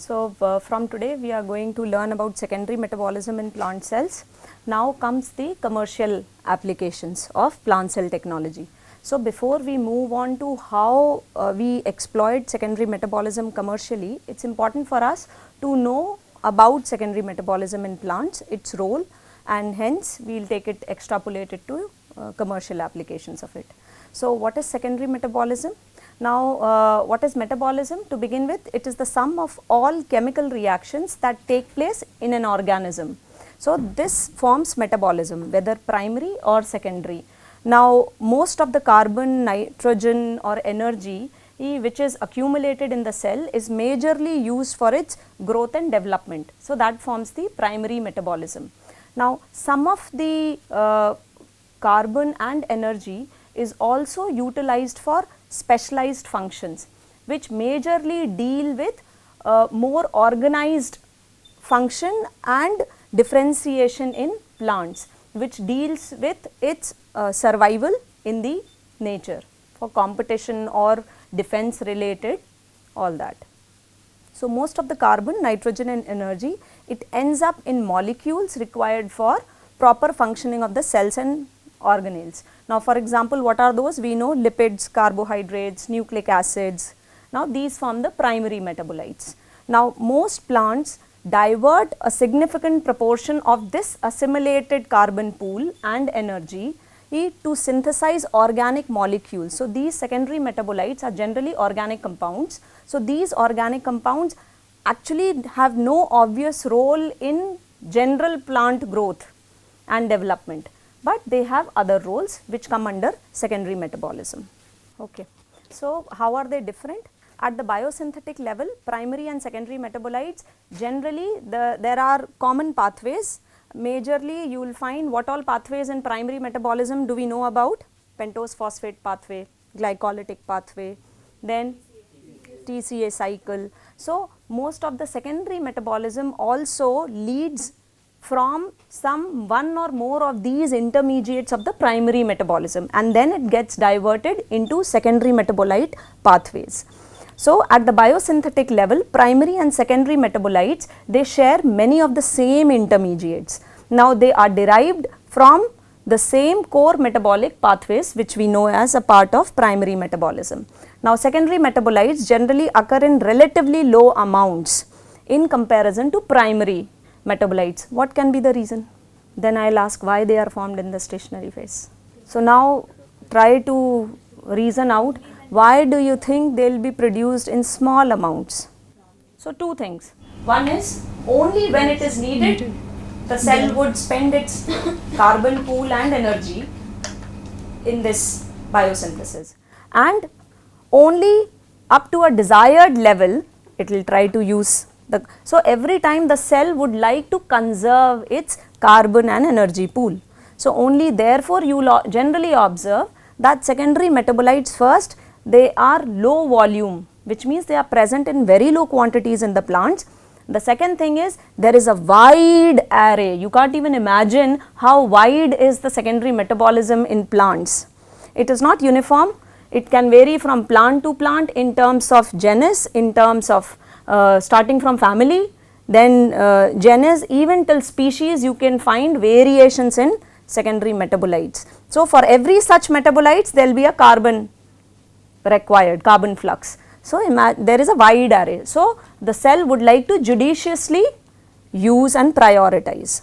From today we are going to learn about secondary metabolism in plant cells. Now comes the commercial applications of plant cell technology. So before we move on to how we exploit secondary metabolism commercially, it's important for us to know about secondary metabolism in plants, its role, and hence we will take it extrapolated to commercial applications of it. So what is secondary metabolism? Now what is metabolism? To begin with, it is the sum of all chemical reactions that take place in an organism. So this forms metabolism, whether primary or secondary. Now most of the carbon, nitrogen or energy which is accumulated in the cell is majorly used for its growth and development. So that forms the primary metabolism. Now some of the carbon and energy is also utilized for specialized functions, which majorly deal with more organized function and differentiation in plants, which deals with its survival in the nature for competition or defense related, all that. So most of the carbon, nitrogen and energy, it ends up in molecules required for proper functioning of the cells and organelles. Now for example, what are those? We know lipids, carbohydrates, nucleic acids. Now these form the primary metabolites. Now most plants divert a significant proportion of this assimilated carbon pool and energy to synthesize organic molecules. So these secondary metabolites are generally organic compounds. So these organic compounds actually have no obvious role in general plant growth and development, but they have other roles which come under secondary metabolism. Okay. So how are they different? At the biosynthetic level, primary and secondary metabolites, generally there are common pathways. Majorly you will find what all pathways in primary metabolism do we know about? Pentose phosphate pathway, glycolytic pathway, then TCA cycle. So most of the secondary metabolism also leads from one or more of these intermediates of the primary metabolism, and then it gets diverted into secondary metabolite pathways. So at the biosynthetic level, primary and secondary metabolites, they share many of the same intermediates. Now they are derived from the same core metabolic pathways which we know as a part of primary metabolism. Now secondary metabolites generally occur in relatively low amounts in comparison to primary metabolites. What can be the reason? Then I will ask why they are formed in the stationary phase. So now try to reason out, why do you think they will be produced in small amounts? So two things. One is, only when it is needed, the cell would spend its carbon pool and energy in this biosynthesis, and only up to a desired level it will try to use the. So every time the cell would like to conserve its carbon and energy pool. So only therefore you will generally observe that secondary metabolites, first they are low volume, which means they are present in very low quantities in the plants. The second thing is, there is a wide array. You can't even imagine how wide is the secondary metabolism in plants. It is not uniform. It can vary from plant to plant in terms of genus, in terms of starting from family, then genus, even till species you can find variations in secondary metabolites. So for every such metabolites there will be a carbon required, carbon flux. So there is a wide array. So the cell would like to judiciously use and prioritize.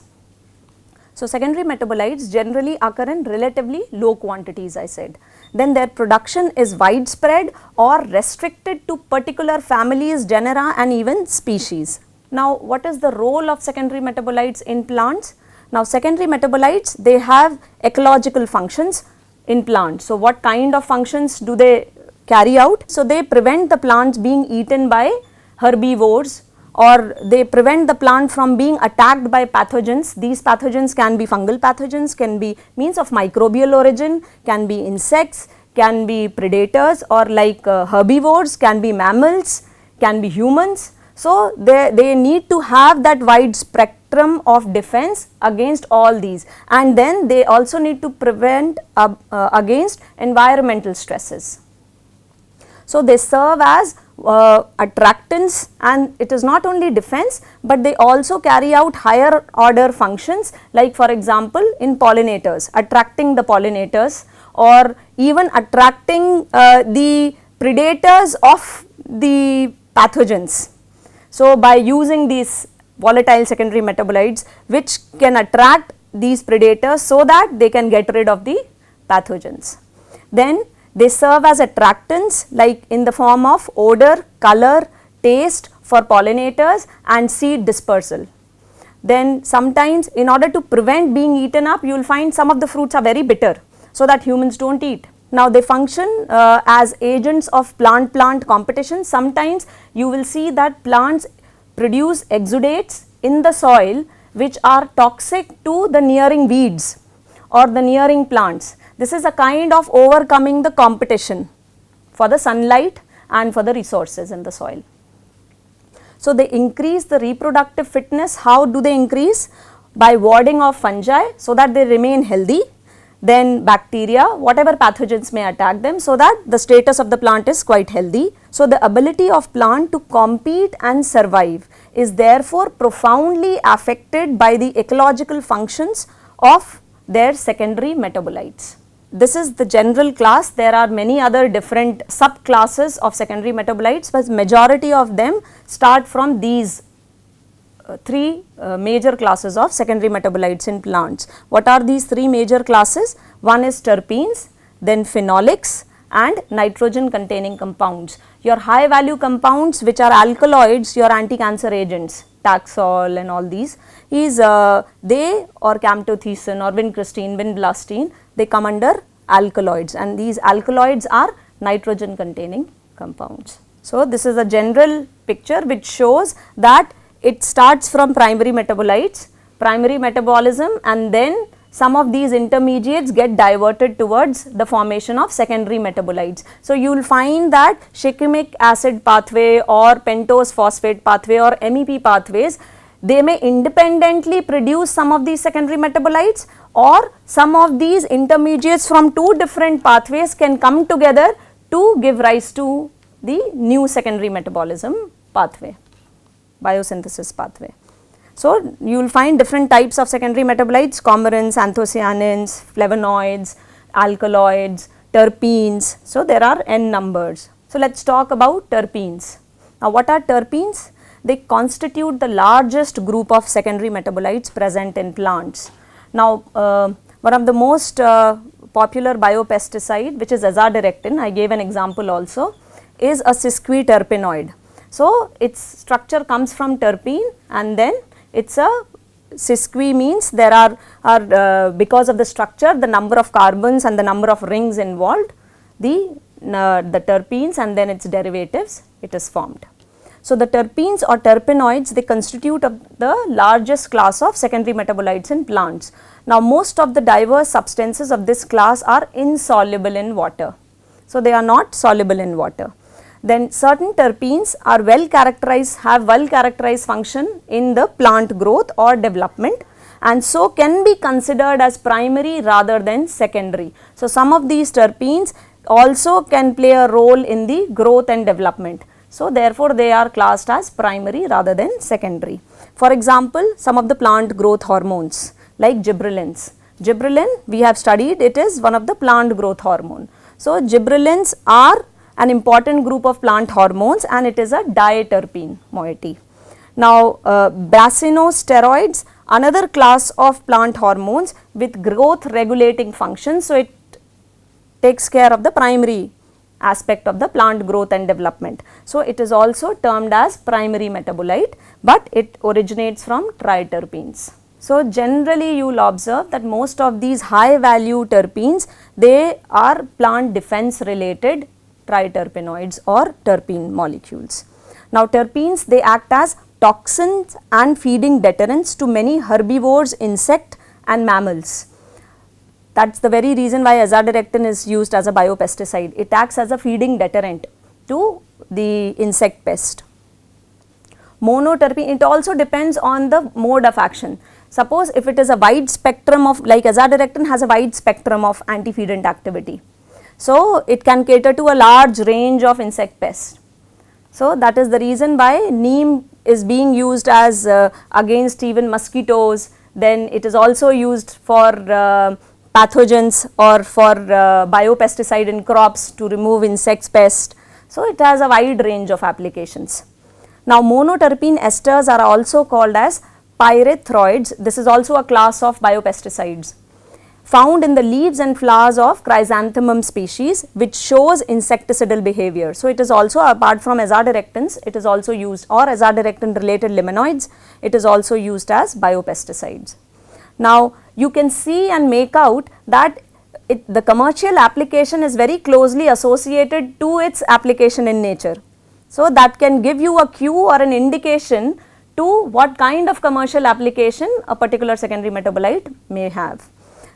So secondary metabolites generally occur in relatively low quantities, I said. Then their production is widespread or restricted to particular families, genera and even species. Now what is the role of secondary metabolites in plants? Now secondary metabolites, they have ecological functions in plants. So what kind of functions do they carry out? So they prevent the plants being eaten by herbivores, or they prevent the plant from being attacked by pathogens. These pathogens can be fungal pathogens, can be means of microbial origin, can be insects, can be predators, or like herbivores, can be mammals, can be humans. So they need to have that wide spectrum of defense against all these, and then they also need to prevent against environmental stresses. So they serve as attractants, and it is not only defense, but they also carry out higher order functions, like for example in pollinators, attracting the pollinators, or even attracting the predators of the pathogens. So, by using these volatile secondary metabolites which can attract these predators so that they can get rid of the pathogens. Then they serve as attractants like in the form of odor, color, taste for pollinators and seed dispersal. Then sometimes in order to prevent being eaten up, you will find some of the fruits are very bitter, so that humans do not eat. Now they function as agents of plant-plant competition. Sometimes you will see that plants produce exudates in the soil which are toxic to the nearing weeds or the nearing plants. This is a kind of overcoming the competition for the sunlight and for the resources in the soil. So they increase the reproductive fitness. How do they increase? By warding off fungi so that they remain healthy, then bacteria, whatever pathogens may attack them, so that the status of the plant is quite healthy. So the ability of plant to compete and survive is therefore profoundly affected by the ecological functions of their secondary metabolites. This is the general class. There are many other different subclasses of secondary metabolites, but majority of them start from these three major classes of secondary metabolites in plants. What are these three major classes? One is terpenes, then phenolics and nitrogen containing compounds. Your high value compounds which are alkaloids, your anti-cancer agents, Taxol and all these, is they or camptothecin or vincristine, vinblastine, they come under alkaloids, and these alkaloids are nitrogen containing compounds. So this is a general picture which shows that it starts from primary metabolites, primary metabolism, and then some of these intermediates get diverted towards the formation of secondary metabolites. So you will find that shikimic acid pathway or pentose phosphate pathway or MEP pathways, they may independently produce some of these secondary metabolites, or some of these intermediates from two different pathways can come together to give rise to the new secondary metabolism pathway, biosynthesis pathway. So you will find different types of secondary metabolites: coumarins, anthocyanins, flavonoids, alkaloids, terpenes. So there are n numbers. So let us talk about terpenes. Now what are terpenes? They constitute the largest group of secondary metabolites present in plants. Now one of the most popular biopesticide, which is azadirachtin, I gave an example also, is a sesquiterpenoid. So its structure comes from terpene, and then it's a sesqui means there are because of the structure, the number of carbons and the number of rings involved, the terpenes and then its derivatives, it is formed. So the terpenes or terpenoids, they constitute the largest class of secondary metabolites in plants. Now most of the diverse substances of this class are insoluble in water. So they are not soluble in water. Then certain terpenes are well characterized, have well characterized function in the plant growth or development, and so can be considered as primary rather than secondary. So some of these terpenes also can play a role in the growth and development. So therefore they are classed as primary rather than secondary. For example, some of the plant growth hormones like gibberellins. Gibberellin we have studied, it is one of the plant growth hormone. So gibberellins are an important group of plant hormones, and it is a diterpene moiety. Now bacinosteroids, another class of plant hormones with growth regulating function. So it takes care of the primary aspect of the plant growth and development. So it is also termed as primary metabolite, but it originates from triterpenes. So generally you will observe that most of these high value terpenes, they are plant defense related triterpenoids or terpene molecules. Now terpenes, they act as toxins and feeding deterrents to many herbivores, insect and mammals. That is the very reason why azadirachtin is used as a biopesticide. It acts as a feeding deterrent to the insect pest. Monoterpene, it also depends on the mode of action. Suppose if it is a wide spectrum of, like azadirachtin has a wide spectrum of antifeedant activity. So it can cater to a large range of insect pests. So that is the reason why neem is being used as against even mosquitoes. Then it is also used for pathogens or for biopesticide in crops to remove insects pest. So it has a wide range of applications. Now monoterpene esters are also called as pyrethroids. This is also a class of biopesticides found in the leaves and flowers of chrysanthemum species, which shows insecticidal behavior. So it is also, apart from azadirachtins, it is also used, or azadirachtin related liminoids, it is also used as biopesticides. Now you can see and make out that the commercial application is very closely associated to its application in nature. So that can give you a cue or an indication to what kind of commercial application a particular secondary metabolite may have.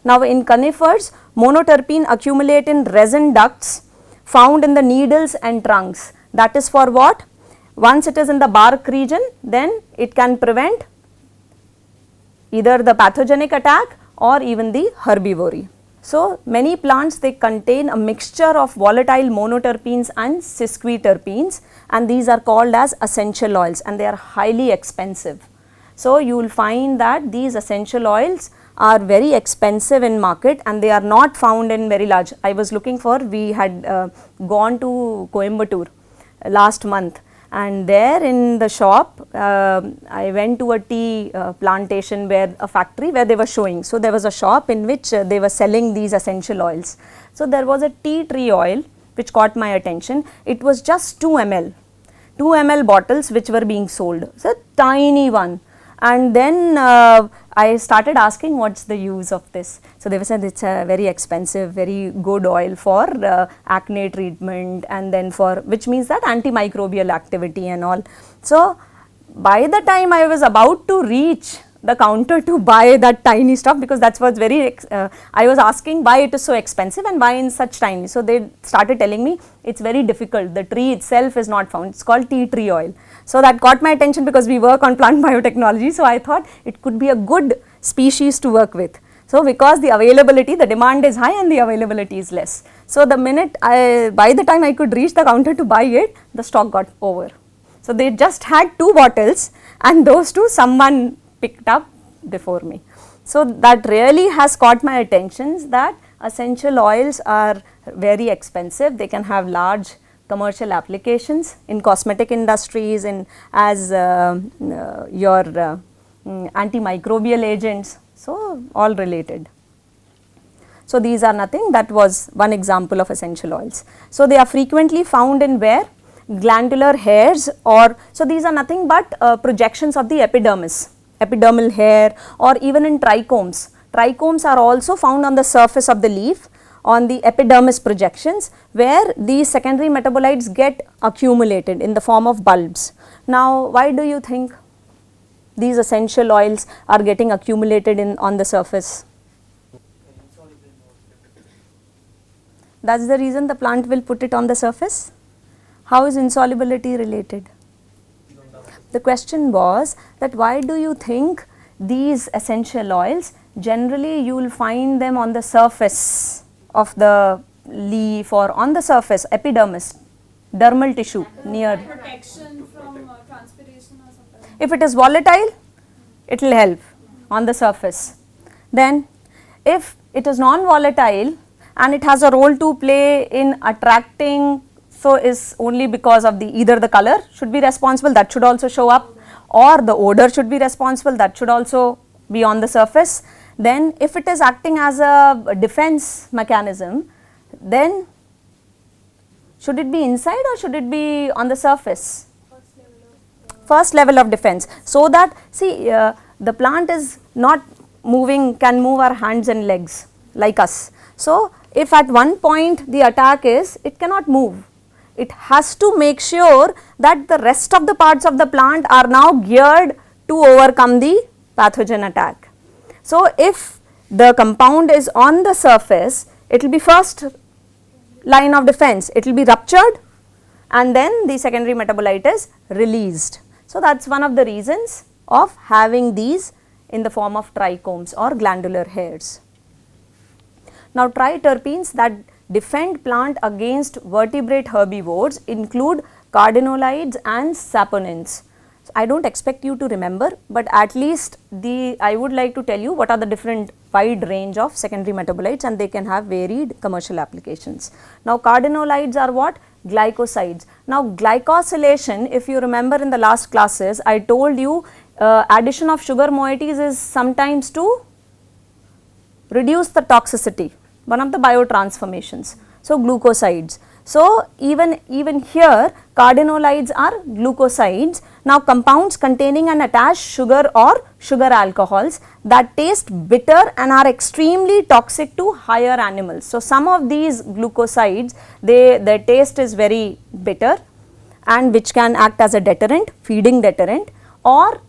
Now in conifers, monoterpene accumulate in resin ducts found in the needles and trunks. That is for what? Once it is in the bark region, then it can prevent either the pathogenic attack or even the herbivory. So many plants, they contain a mixture of volatile monoterpenes and sesquiterpenes, and these are called as essential oils, and they are highly expensive. So you will find that these essential oils are very expensive in market and they are not found in very large. I was looking for, we had gone to Coimbatore last month, and there in the shop I went to a tea plantation, where a factory where they were showing. So there was a shop in which they were selling these essential oils. So there was a tea tree oil which caught my attention. It was just 2 ml, 2 ml bottles which were being sold. So tiny one. And then I started asking what's the use of this. So they were saying it's a very expensive, very good oil for acne treatment, and then for, which means that antimicrobial activity and all. So by the time I was about to reach the counter to buy that tiny stuff, because that's what's very, I was asking why it is so expensive and why in such tiny. So they started telling me it's very difficult, the tree itself is not found, it's called tea tree oil. So that caught my attention because we work on plant biotechnology, so I thought it could be a good species to work with. So because the availability, the demand is high and the availability is less. So the minute by the time I could reach the counter to buy it, the stock got over. So they just had 2 bottles, and those 2 someone picked up before me. So that really has caught my attention, that essential oils are very expensive. They can have large commercial applications in cosmetic industries, in as your antimicrobial agents, so all related. So these are nothing, that was one example of essential oils. So they are frequently found in where? Glandular hairs, or so these are nothing but projections of the epidermis, epidermal hair, or even in trichomes. Trichomes are also found on the surface of the leaf, on the epidermis projections, where these secondary metabolites get accumulated in the form of bulbs. Now why do you think these essential oils are getting accumulated on the surface? That's the reason the plant will put it on the surface. How is insolubility related? The question was that why do you think these essential oils, generally you will find them on the surface of the leaf or on the surface, epidermis, dermal tissue near. Protection from transpiration or something. If it is volatile, it will help on the surface. Then if it is non-volatile and it has a role to play in attracting, so is only because of the, either the color should be responsible, that should also show up, or the odor should be responsible, that should also be on the surface. Then if it is acting as a defense mechanism, then should it be inside or should it be on the surface? First level of defense. So that, see, the plant is not moving, can move our hands and legs like us. So if at one point the attack is, it cannot move. It has to make sure that the rest of the parts of the plant are now geared to overcome the pathogen attack. So if the compound is on the surface, it will be first line of defense, it will be ruptured and then the secondary metabolite is released. So that is one of the reasons of having these in the form of trichomes or glandular hairs. Now triterpenes that defend plant against vertebrate herbivores include cardenolides and saponins. So I don't expect you to remember, but at least I would like to tell you what are the different wide range of secondary metabolites, and they can have varied commercial applications. Now cardenolides are what? Glycosides. Now glycosylation, if you remember in the last classes, I told you addition of sugar moieties is sometimes to reduce the toxicity, one of the biotransformations. So glucosides. So even here cardenolides are glucosides. Now compounds containing an attached sugar or sugar alcohols that taste bitter and are extremely toxic to higher animals. So some of these glucosides, their taste is very bitter, and which can act as a deterrent, feeding deterrent, or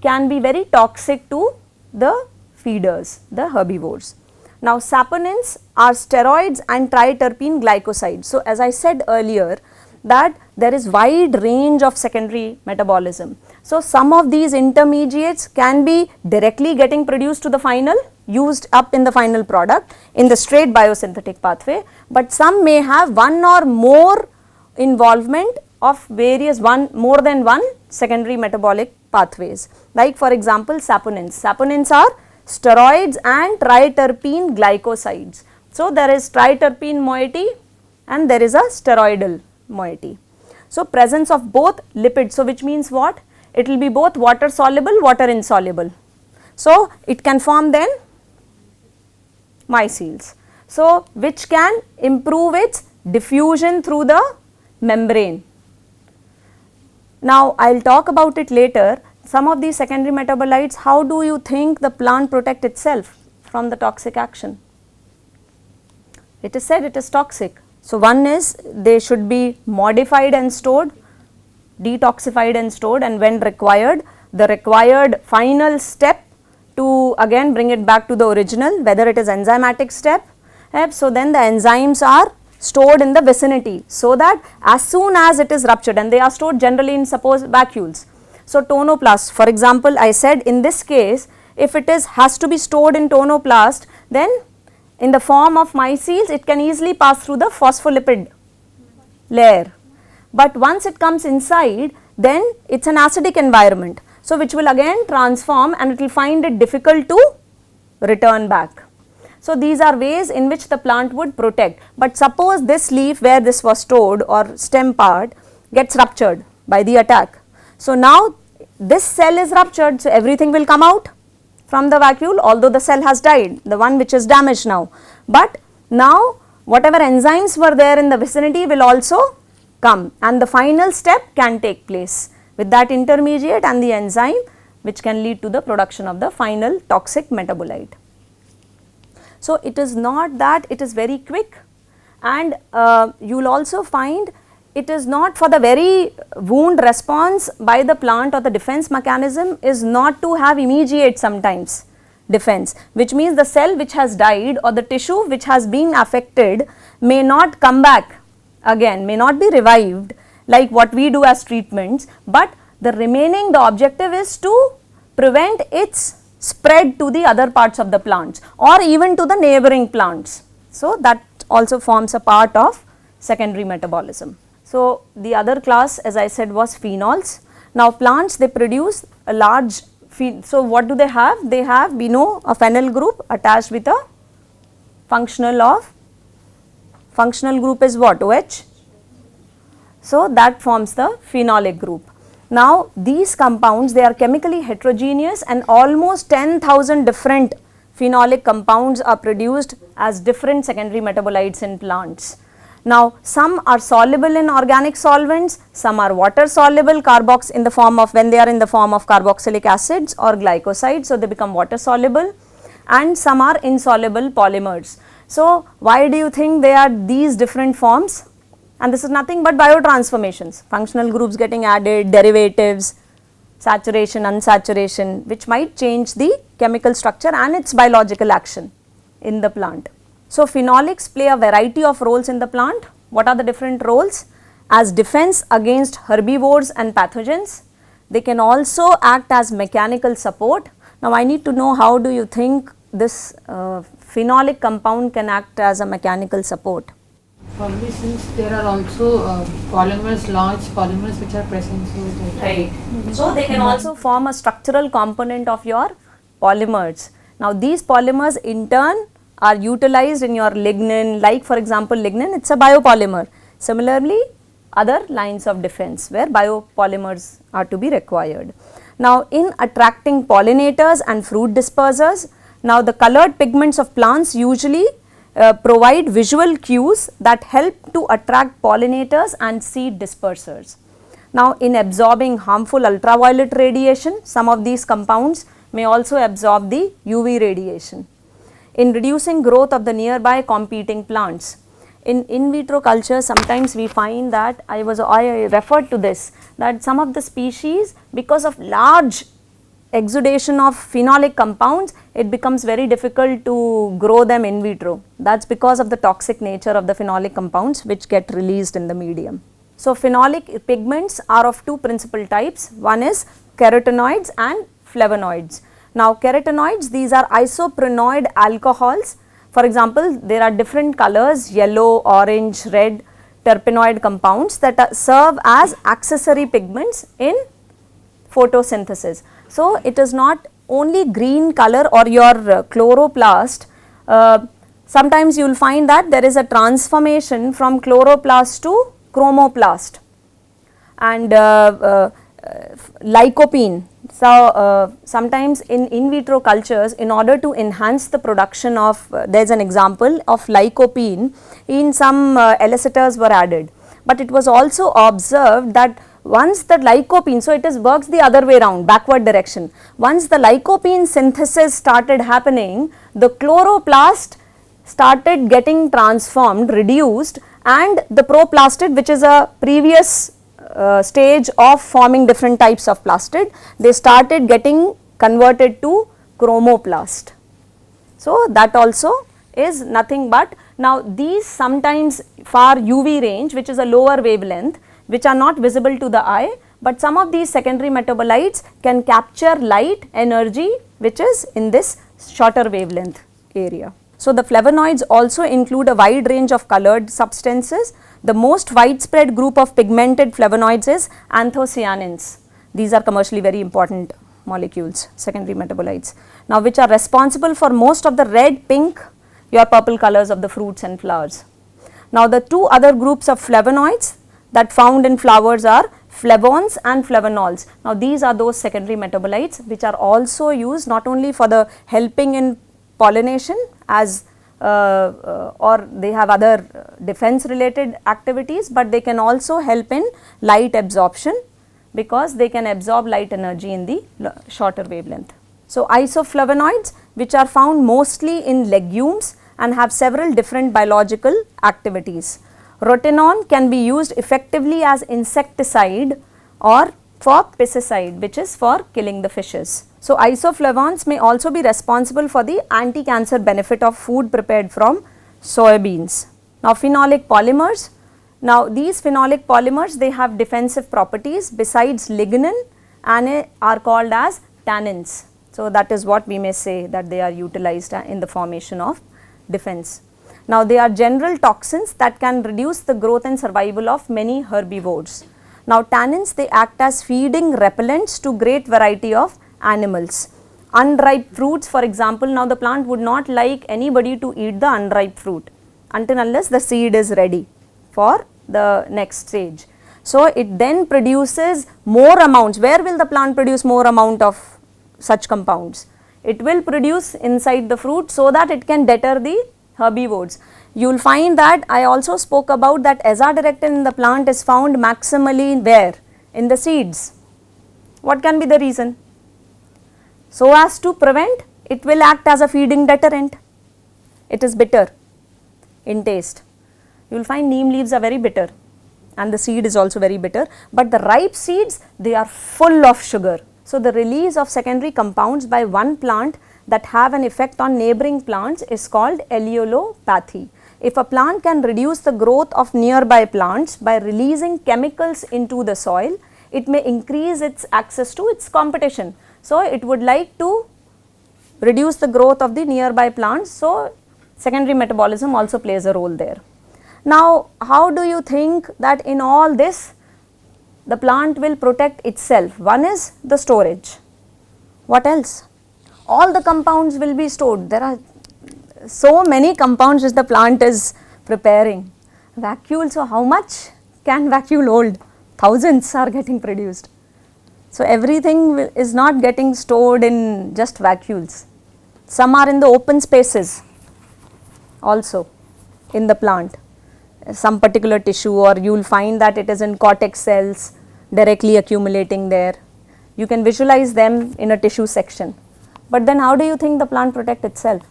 can be very toxic to the feeders, the herbivores. Now saponins are steroids and triterpene glycosides. So as I said earlier that there is wide range of secondary metabolism. So some of these intermediates can be directly getting produced to the final, used up in the final product in the straight biosynthetic pathway, but some may have one or more involvement of various more than one secondary metabolic pathways. Like for example saponins. Saponins are steroids and triterpene glycosides. So there is triterpene moiety and there is a steroidal moiety. So presence of both lipids, so which means what? It will be both water soluble, water insoluble. So it can form then micelles. So which can improve its diffusion through the membrane. Now I will talk about it later. Some of these secondary metabolites, how do you think the plant protect itself from the toxic action? It is said it is toxic. So one is they should be modified and stored, detoxified and stored, and when required, the required final step to again bring it back to the original, whether it is enzymatic step. So then the enzymes are stored in the vicinity, so that as soon as it is ruptured, and they are stored generally in suppose vacuoles. So tonoplast, for example, I said in this case, if it has to be stored in tonoplast, then in the form of micelles, it can easily pass through the phospholipid layer. But once it comes inside, then it is an acidic environment. So which will again transform, and it will find it difficult to return back. So these are ways in which the plant would protect. But suppose this leaf where this was stored or stem part gets ruptured by the attack. So now this cell is ruptured, so everything will come out from the vacuole, although the cell has died, the one which is damaged now. But now whatever enzymes were there in the vicinity will also come, and the final step can take place with that intermediate and the enzyme, which can lead to the production of the final toxic metabolite. So it is not that it is very quick, and you will also find it is not for the very wound response by the plant, or the defense mechanism is not to have immediate sometimes defense, which means the cell which has died or the tissue which has been affected may not come back again, may not be revived like what we do as treatments, but the remaining, the objective is to prevent its spread to the other parts of the plants or even to the neighboring plants. So that also forms a part of secondary metabolism. So the other class, as I said, was phenols. Now plants, they produce a large so what do they have? They have, we know, a phenyl group attached with a functional group is what? OH. So that forms the phenolic group. Now these compounds, they are chemically heterogeneous, and almost 10,000 different phenolic compounds are produced as different secondary metabolites in plants. Now some are soluble in organic solvents, some are water soluble, carbox in the form of, when they are in the form of carboxylic acids or glycosides, so they become water soluble, and some are insoluble polymers. So why do you think they are these different forms? And this is nothing but biotransformations, functional groups getting added, derivatives, saturation, unsaturation, which might change the chemical structure and its biological action in the plant. So phenolics play a variety of roles in the plant. What are the different roles? As defense against herbivores and pathogens. They can also act as mechanical support. Now I need to know, how do you think this phenolic compound can act as a mechanical support? Probably since there are also polymers, large polymers which are present. So Right. So they can also form a structural component of your polymers. Now these polymers in turn are utilized in your lignin, like for example lignin, it's a biopolymer. Similarly, other lines of defense where biopolymers are to be required. Now in attracting pollinators and fruit dispersers, now the colored pigments of plants usually provide visual cues that help to attract pollinators and seed dispersers. Now in absorbing harmful ultraviolet radiation, some of these compounds may also absorb the UV radiation. In reducing growth of the nearby competing plants. In vitro culture, sometimes we find that I referred to this, that some of the species, because of large exudation of phenolic compounds, it becomes very difficult to grow them in vitro. That is because of the toxic nature of the phenolic compounds which get released in the medium. So phenolic pigments are of two principal types, one is carotenoids and flavonoids. Now carotenoids, these are isoprenoid alcohols. For example, there are different colors, yellow, orange, red terpenoid compounds that serve as accessory pigments in photosynthesis. So it is not only green color or your chloroplast, sometimes you will find that there is a transformation from chloroplast to chromoplast and lycopene. So sometimes in vitro cultures, in order to enhance the production of, there is an example of lycopene, in some elicitors were added, but it was also observed that once the lycopene, so it works the other way around, backward direction. Once the lycopene synthesis started happening, the chloroplast started getting transformed, reduced, and the proplastid, which is a previous stage of forming different types of plastid, they started getting converted to chromoplast. So that also is nothing but, now these sometimes far UV range, which is a lower wavelength, which are not visible to the eye, but some of these secondary metabolites can capture light energy which is in this shorter wavelength area. So the flavonoids also include a wide range of colored substances. The most widespread group of pigmented flavonoids is anthocyanins. These are commercially very important molecules, secondary metabolites, now which are responsible for most of the red, pink, your purple colors of the fruits and flowers. Now the two other groups of flavonoids that found in flowers are flavones and flavonols. Now these are those secondary metabolites which are also used not only for the helping in pollination as or they have other defense related activities, but they can also help in light absorption because they can absorb light energy in the shorter wavelength. So isoflavonoids, which are found mostly in legumes and have several different biological activities. Rotenone can be used effectively as insecticide or for pesticide, which is for killing the fishes. So isoflavones may also be responsible for the anti-cancer benefit of food prepared from soybeans. Now phenolic polymers, now these phenolic polymers, they have defensive properties besides lignin and are called as tannins. So that is what we may say that they are utilized in the formation of defense. Now they are general toxins that can reduce the growth and survival of many herbivores. Now tannins, they act as feeding repellents to great variety of animals. Unripe fruits, for example, now the plant would not like anybody to eat the unripe fruit until unless the seed is ready for the next stage. So it then produces more amounts. Where will the plant produce more amount of such compounds? It will produce inside the fruit so that it can deter the herbivores. You will find that I also spoke about that azadirachtin in the plant is found maximally where? In the seeds. What can be the reason? So as to prevent, it will act as a feeding deterrent. It is bitter in taste. You will find neem leaves are very bitter and the seed is also very bitter, but the ripe seeds, they are full of sugar. So the release of secondary compounds by one plant that have an effect on neighboring plants is called alleelopathy. If a plant can reduce the growth of nearby plants by releasing chemicals into the soil, it may increase its access to its competition. So it would like to reduce the growth of the nearby plants, so secondary metabolism also plays a role there. Now, how do you think that in all this the plant will protect itself? One is the storage. What else? All the compounds will be stored. There are so many compounds which the plant is preparing. Vacuole, so how much can vacuole hold? Thousands are getting produced. So everything is not getting stored in just vacuoles. Some are in the open spaces also in the plant, some particular tissue, or you will find that it is in cortex cells directly accumulating there. You can visualize them in a tissue section. But then how do you think the plant protect itself?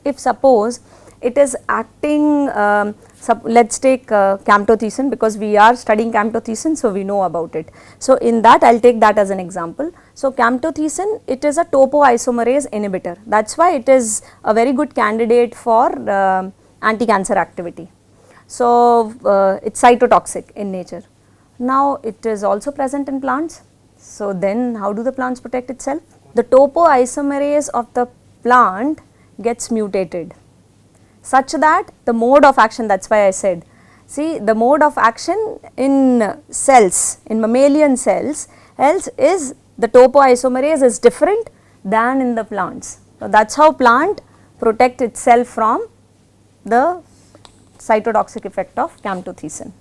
If suppose it is acting, let's take camptothecin, because we are studying camptothecin, so we know about it. So in that I will take that as an example. So camptothecin, it is a topoisomerase inhibitor, that is why it is a very good candidate for anti-cancer activity. So it is cytotoxic in nature. Now it is also present in plants. So then how do the plants protect itself? The topoisomerase of the plant gets mutated such that the mode of action, that is why I said, see, the mode of action in cells, in mammalian cells, else is the topoisomerase is different than in the plants. So that is how plant protect itself from the cytotoxic effect of camptothecin.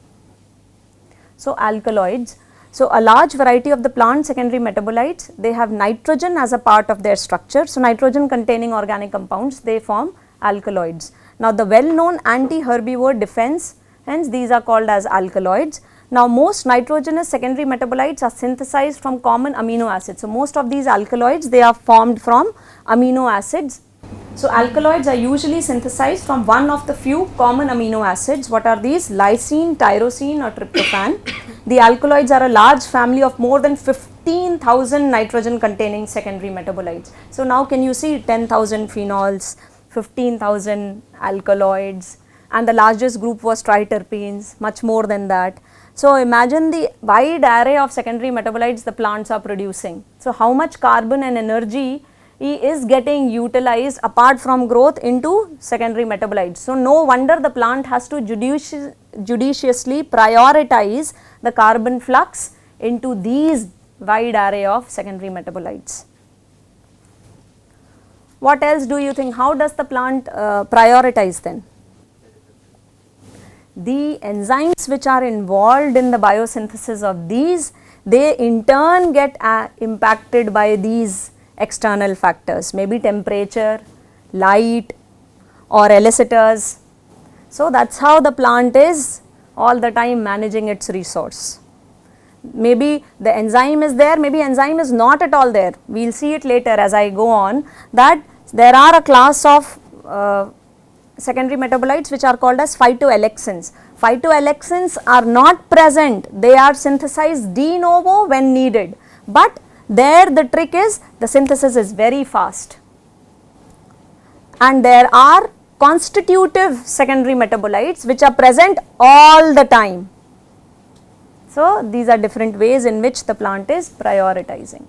So alkaloids. So a large variety of the plant secondary metabolites, they have nitrogen as a part of their structure. So nitrogen containing organic compounds, they form alkaloids. Now the well known anti-herbivore defense, hence these are called as alkaloids. Now most nitrogenous secondary metabolites are synthesized from common amino acids. So most of these alkaloids, they are formed from amino acids. So alkaloids are usually synthesized from one of the few common amino acids. What are these? Lysine, tyrosine or tryptophan. The alkaloids are a large family of more than 15,000 nitrogen containing secondary metabolites. So now can you see 10,000 phenols, 15,000 alkaloids, and the largest group was triterpenes, much more than that. So imagine the wide array of secondary metabolites the plants are producing. So how much carbon and energy is getting utilized apart from growth into secondary metabolites. So no wonder the plant has to judiciously prioritize the carbon flux into these wide array of secondary metabolites. What else do you think? How does the plant prioritize then? The enzymes which are involved in the biosynthesis of these, they in turn get impacted by these external factors, maybe temperature, light or elicitors. So that is how the plant is all the time managing its resource. Maybe the enzyme is there, maybe enzyme is not at all there. We will see it later as I go on, that there are a class of secondary metabolites which are called as phytoalexins. Phytoalexins are not present, they are synthesized de novo when needed, but there the trick is the synthesis is very fast, and there are constitutive secondary metabolites which are present all the time. So these are different ways in which the plant is prioritizing.